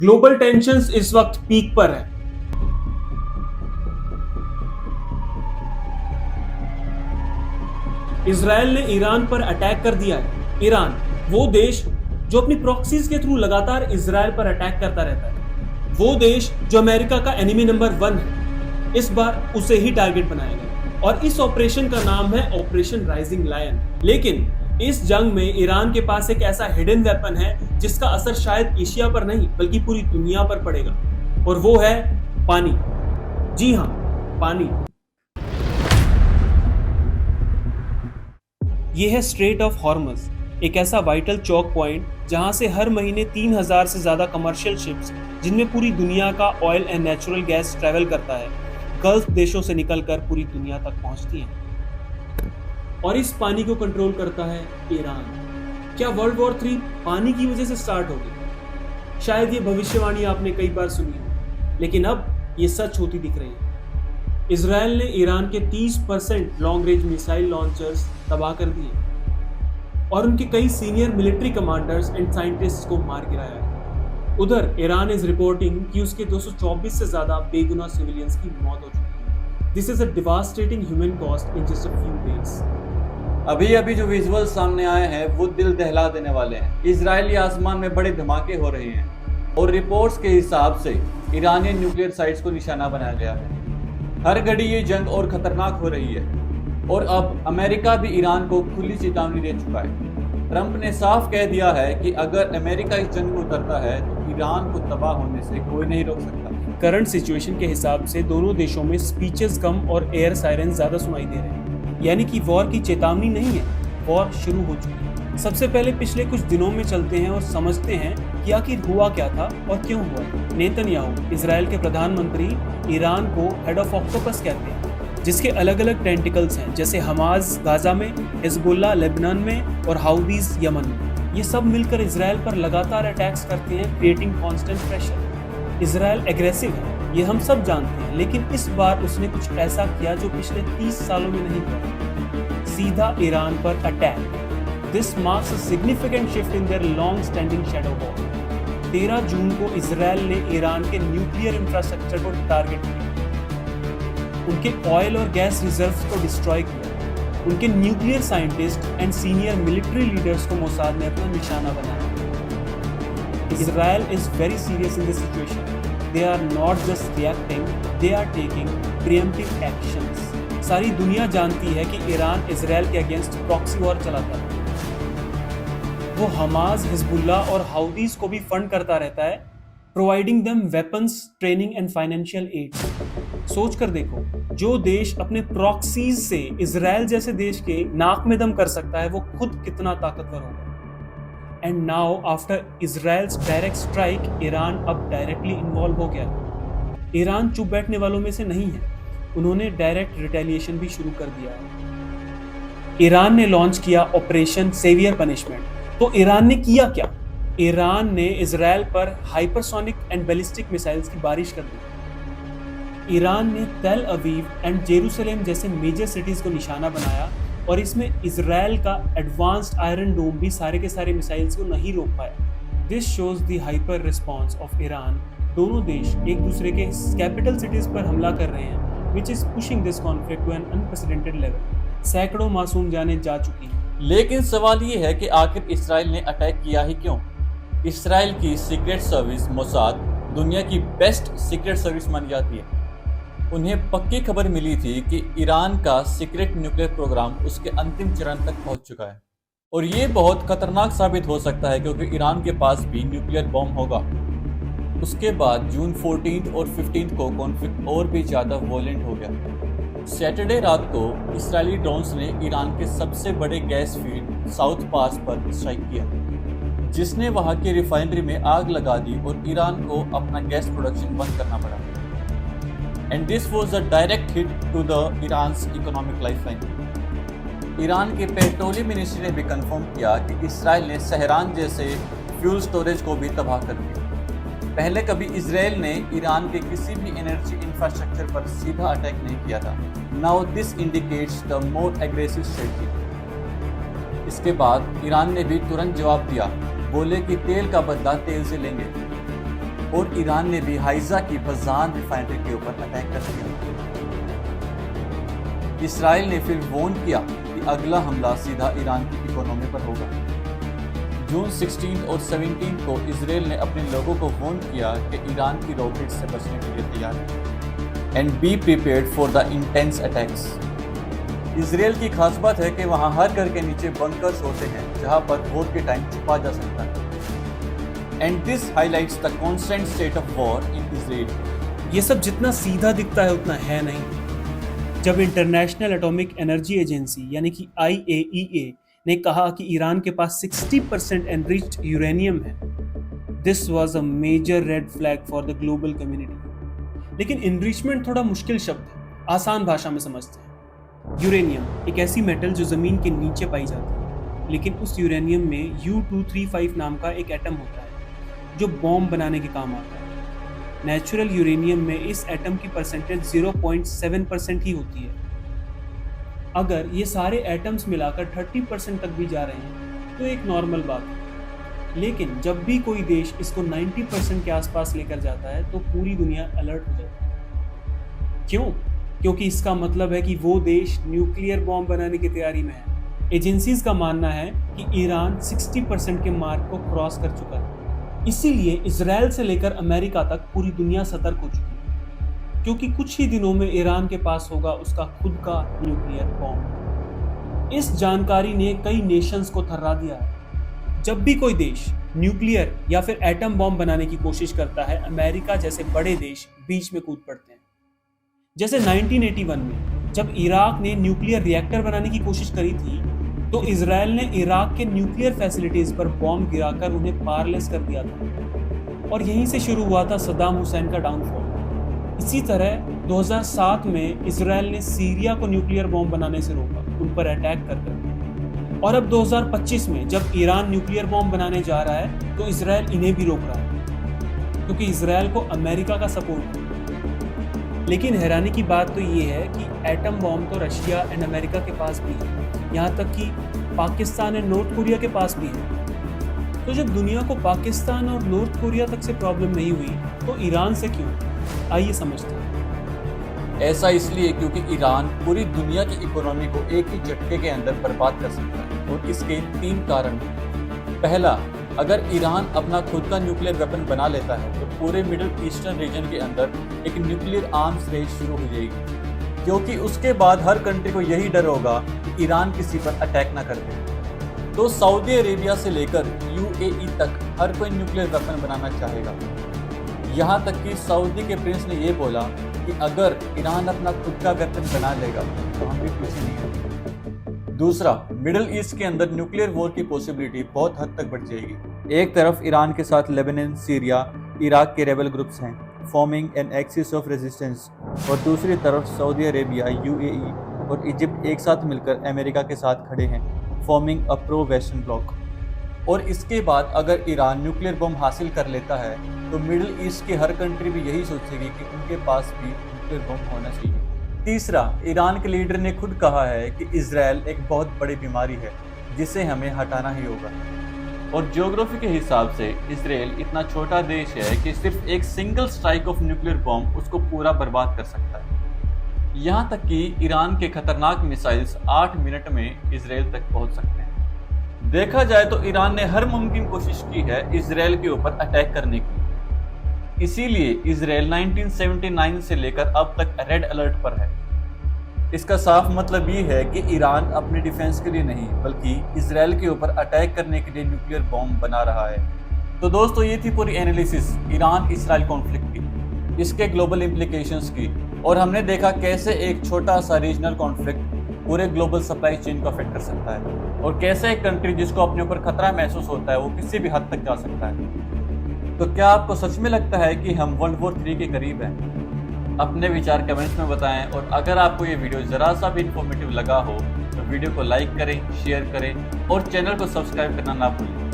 Global tensions इस वक्त peak पर है। इजराइल ने ईरान पर अटैक कर दिया है। ईरान, वो देश जो अपनी प्रॉक्सीज के थ्रू लगातार इजराइल पर अटैक करता रहता है, वो देश जो अमेरिका का एनिमी नंबर 1 है, इस बार उसे ही टारगेट बनाया गया और इस ऑपरेशन का नाम है ऑपरेशन राइजिंग लायन। लेकिन इस जंग में ईरान के पास एक ऐसा हिडन वेपन है जिसका असर शायद एशिया पर नहीं बल्कि पूरी दुनिया पर पड़ेगा, और वो है पानी। जी हाँ, पानी। ये है स्ट्रेट ऑफ हॉर्मज, एक ऐसा वाइटल चौक पॉइंट जहां से हर महीने 3000 से ज्यादा कमर्शियल शिप्स, जिनमें पूरी दुनिया का oil and natural gas travel करता है, गल्फ देशों से निकलकर पूरी दुनिया तक पहुंचती हैं। और इस पानी को कंट्रोल करता है ईरान। क्या वर्ल्ड वॉर 3 पानी की वजह से स्टार्ट हो गई? शायद ये भविष्यवाणी आपने कई बार सुनी हो, लेकिन अब ये सच होती दिख रही है। इजराइल ने ईरान के 30% लॉन्ग रेंज मिसाइल लॉन्चर्स तबाह कर दिए और उनके कई senior military commanders and scientists को मार गिराया है। उधर ईरान इज रिपोर्टिंग कि उसके 224 से ज्यादा बेगुनाह सिविलियंस की मौत हो चुकी है। This is a devastating human cost in just a few days. अभी जो विजुअल सामने आए हैं वो दिल दहला देने वाले हैं। इजरायली आसमान में बड़े धमाके हो रहे हैं और रिपोर्ट्स के हिसाब से ईरानी न्यूक्लियर साइट्स को निशाना बनाया गया है। हर घड़ी ये जंग और खतरनाक हो रही है और अब अमेरिका भी ईरान को खुली चेतावनी दे चुका है। ट्रंप ने साफ कह दिया है कि अगर अमेरिका इस जंग में उतरता है तो ईरान को तबाह होने से कोई नहीं रोक सकता। करंट सिचुएशन के हिसाब से दोनों देशों में स्पीचेस कम और एयर सायरन ज्यादा सुनाई दे रहे हैं, यानी कि वॉर की चेतावनी नहीं है, वॉर शुरू हो चुकी है। सबसे पहले पिछले कुछ दिनों में चलते हैं और समझते हैं कि आखिर हुआ क्या था और क्यों हुआ। नेतन्याहू, इजराइल के प्रधानमंत्री, ईरान को हेड ऑफ ऑक्टोपस कहते हैं, जिसके अलग अलग टेंटिकल्स हैं, जैसे हमास गाजा में, हिजबुल्लाह लेबनान में और हाउदीज यमन में। ये सब मिलकर इजराइल पर लगातार अटैक्स करते हैं, creating constant pressure. Israel aggressive है, ये हम सब जानते हैं, लेकिन इस बार उसने कुछ ऐसा किया जो पिछले 30 सालों में नहीं किया। सीधा ईरान पर attack. This marks a significant shift in their long standing shadow war. 13 जून को इजराइल ने ईरान के न्यूक्लियर इंफ्रास्ट्रक्चर को टारगेट किया, उनके ऑयल और गैस रिजर्व्स को डिस्ट्रॉय किया, उनके nuclear scientist and senior military leaders को मोसाद ने अपना निशाना बनाया। Israel is very serious in this situation. They are not just reacting, they are taking preemptive actions. सारी दुनिया जानती है कि ईरान इजराइल के अगेंस्ट प्रॉक्सी वॉर चलाता है। वो हमास, हिजबुल्लाह और हाउदीज को भी फंड करता रहता है, providing them weapons, training and financial aid. सोच कर देखो, जो देश अपने प्रॉक्सीज से इजराइल जैसे देश के नाक में दम कर सकता है, वो खुद कितना ताकतवर होगा। And now after Israel's direct strike, Iran अब डायरेक्टली इन्वॉल्व हो गया। ईरान चुप बैठने वालों में से नहीं है, उन्होंने डायरेक्ट रिटेलिएशन भी शुरू कर दिया है। ईरान ने लॉन्च किया ऑपरेशन सेवियर पनिशमेंट। तो ईरान ने किया क्या? ईरान ने इजराइल पर हाइपरसोनिक एंड बैलिस्टिक मिसाइल्स की बारिश कर दी। ईरान ने तेल अवीव एंड जेरूसलेम जैसे मेजर सिटीज को निशाना बनाया और इसमें इजराइल का एडवांस्ड आयरन डोम भी सारे के सारे मिसाइल्स को नहीं रोक पाया। This shows the hyper response of Iran. दोनों देश एक दूसरे के कैपिटल सिटीज पर हमला कर रहे हैं, which is pushing this conflict to an unprecedented level. सैकड़ों मासूम जानें जा चुकी हैं। लेकिन सवाल ये है कि आखिर इजराइल ने अटैक किया ही क्यों? इजराइल की सीक्रेट सर्विस मोसाद दुनिया की बेस्ट सीक्रेट सर्विस मानी जाती है। उन्हें पक्की खबर मिली थी कि ईरान का सीक्रेट न्यूक्लियर प्रोग्राम उसके अंतिम चरण तक पहुंच चुका है और ये बहुत खतरनाक साबित हो सकता है क्योंकि ईरान के पास भी न्यूक्लियर बॉम्ब होगा। उसके बाद जून 14 और 15 को कॉन्फ्लिक्ट और भी ज़्यादा वॉयलेंट हो गया। सैटरडे रात को इजरायली ड्रोन्स ने ईरान के सबसे बड़े गैस फील्ड साउथ पास पर स्ट्राइक किया, जिसने वहाँ की रिफाइनरी में आग लगा दी और ईरान को अपना गैस प्रोडक्शन बंद करना पड़ा। And this was a direct hit to the Iran's economic lifeline. Iran के पेट्रोलियम मिनिस्ट्री ने भी कंफर्म किया कि इजराइल ने सहरान जैसे फ्यूल स्टोरेज को भी तबाह कर दिया। पहले कभी इजराइल ने ईरान के किसी भी एनर्जी इंफ्रास्ट्रक्चर पर सीधा अटैक नहीं किया था। Now this indicates the more aggressive strategy. इसके बाद ईरान ने भी तुरंत जवाब दिया, बोले कि तेल का बदला तेल से लेंगे। और ईरान ने भी हाइजा की बजान रिफाइनरी के ऊपर अटैक कर दिया। इसराइल ने फिर वॉर्न किया कि अगला हमला सीधा ईरान की इकोनॉमी पर होगा। जून 16 और 17 को इसराइल ने अपने लोगों को वॉर्न किया कि ईरान की रॉकेट से बचने के लिए तैयार है and be prepared for the intense attacks. Israel की खास बात है कि वहां हर घर के नीचे बंकर्स होते हैं जहां पर वॉर के टाइम छुपा जा सकता है। And this highlights the constant state of war in Israel. ये सब जितना सीधा दिखता है उतना है नहीं। जब इंटरनेशनल एटॉमिक एनर्जी एजेंसी यानी कि IAEA ने कहा कि ईरान के पास 60% एनरिच्ड यूरेनियम है, this was a major red flag for the global community. लेकिन एनरिचमेंट थोड़ा मुश्किल शब्द है, आसान भाषा में समझते हैं। यूरेनियम एक ऐसी मेटल जो जमीन के नीचे पाई जाती है, लेकिन उस यूरेनियम में U-235 नाम का एक एटम होता है जो बॉम्ब बनाने के काम आता है। नेचुरल यूरेनियम में इस एटम की परसेंटेज 0.7% ही होती है। अगर ये सारे एटम्स मिलाकर 30% तक भी जा रहे हैं तो एक नॉर्मल बात है, लेकिन जब भी कोई देश इसको 90% के आसपास लेकर जाता है तो पूरी दुनिया अलर्ट हो जाती है। क्यों? क्योंकि इसका मतलब है कि वो देश न्यूक्लियर बॉम्ब बनाने की तैयारी में है। एजेंसीज का मानना है कि ईरान 60% के मार्क को क्रॉस कर चुका है। इसीलिए इजराइल से लेकर अमेरिका तक पूरी दुनिया सतर्क हो चुकी है, क्योंकि कुछ ही दिनों में ईरान के पास होगा उसका खुद का न्यूक्लियर बॉम्ब। इस जानकारी ने कई नेशंस को थर्रा दिया है। जब भी कोई देश न्यूक्लियर या फिर एटम बॉम्ब बनाने की कोशिश करता है, अमेरिका जैसे बड़े देश बीच में कूद पड़ते हैं। जैसे 1981 में जब इराक ने न्यूक्लियर रिएक्टर बनाने की कोशिश करी थी, तो इजराइल ने इराक के न्यूक्लियर फैसिलिटीज पर बॉम्ब गिराकर उन्हें पावरलेस कर दिया था, और यहीं से शुरू हुआ था सद्दाम हुसैन का डाउनफॉल। इसी तरह 2007 में इजराइल ने सीरिया को न्यूक्लियर बॉम्ब बनाने से रोका, उन पर अटैक कर। और अब 2025 में जब ईरान न्यूक्लियर बॉम्ब बनाने जा रहा है तो इजराइल इन्हें भी रोक रहा है, क्योंकि इजराइल को अमेरिका का सपोर्ट है। लेकिन हैरानी की बात तो ये है कि एटम बॉम्ब तो रशिया एंड अमेरिका के पास भी है, यहाँ तक कि पाकिस्तान एंड नॉर्थ कोरिया के पास भी है। तो जब दुनिया को पाकिस्तान और नॉर्थ कोरिया तक से प्रॉब्लम नहीं हुई तो ईरान से क्यों? आइए समझते हैं। ऐसा इसलिए क्योंकि ईरान पूरी दुनिया की इकोनॉमी को एक ही झटके के अंदर बर्बाद कर सकता है, और इसके 3 कारण। पहला, अगर ईरान अपना खुद का न्यूक्लियर वेपन बना लेता है तो पूरे मिडिल ईस्टर्न रीजन के अंदर एक न्यूक्लियर आर्म्स रेस शुरू हो जाएगी, क्योंकि उसके बाद हर कंट्री को यही डर होगा कि ईरान किसी पर अटैक ना कर दे। तो सऊदी अरेबिया से लेकर UAE तक हर कोई न्यूक्लियर वेपन बनाना चाहेगा। यहाँ तक कि सऊदी के प्रिंस ने ये बोला कि अगर ईरान अपना खुद का वेपन बना लेगा तो हम भी पीछे नहीं हटेंगे। दूसरा, मिडिल ईस्ट के अंदर न्यूक्लियर वॉर की पॉसिबिलिटी बहुत हद तक बढ़ जाएगी। एक तरफ ईरान के साथ लेबनान, सीरिया, इराक के रेबल ग्रुप्स हैं, forming an axis of resistance, और दूसरी तरफ सऊदी अरेबिया, UAE और इजिप्ट एक साथ मिलकर अमेरिका के साथ खड़े हैं, forming a pro western block. और इसके बाद अगर ईरान न्यूक्लियर बम हासिल कर लेता है तो मिडिल ईस्ट की हर कंट्री भी यही सोचेगी कि उनके पास भी न्यूक्लियर बम होना चाहिए। तीसरा, ईरान के लीडर ने खुद कहा है कि इजराइल एक बहुत बड़ी बीमारी है जिसे हमें हटाना ही होगा। और ज्योग्राफी के हिसाब से इजराइल इतना छोटा देश है कि सिर्फ एक single strike off nuclear bomb उसको पूरा बर्बाद कर सकता है। यहाँ तक कि ईरान के खतरनाक मिसाइल्स 8 मिनट में इजराइल तक पहुँच सकते हैं। देखा जाए तो ईरान ने हर मुमकिन कोशिश की है इजराइल के ऊपर अटैक करने की। इसीलिए इजराइल 1979 से लेकर अब तक रेड अलर्ट पर है। इसका साफ मतलब ये है कि ईरान अपने डिफेंस के लिए नहीं बल्कि इजराइल के ऊपर अटैक करने के लिए न्यूक्लियर बॉम्ब बना रहा है। तो दोस्तों, ये थी पूरी एनालिसिस ईरान इजराइल कॉन्फ्लिक्ट की, इसके ग्लोबल इम्प्लीकेशंस की, और हमने देखा कैसे एक छोटा सा रीजनल कॉन्फ्लिक्ट पूरे ग्लोबल सप्लाई चेन को अफेक्ट कर सकता है, और कैसे एक कंट्री जिसको अपने ऊपर खतरा महसूस होता है वो किसी भी हद तक जा सकता है। तो क्या आपको सच में लगता है कि हम वर्ल्ड वॉर 3 के करीब हैं? अपने विचार कमेंट्स में बताएं, और अगर आपको ये वीडियो ज़रा सा भी इंफॉर्मेटिव लगा हो तो वीडियो को लाइक करें, शेयर करें और चैनल को सब्सक्राइब करना ना भूलें।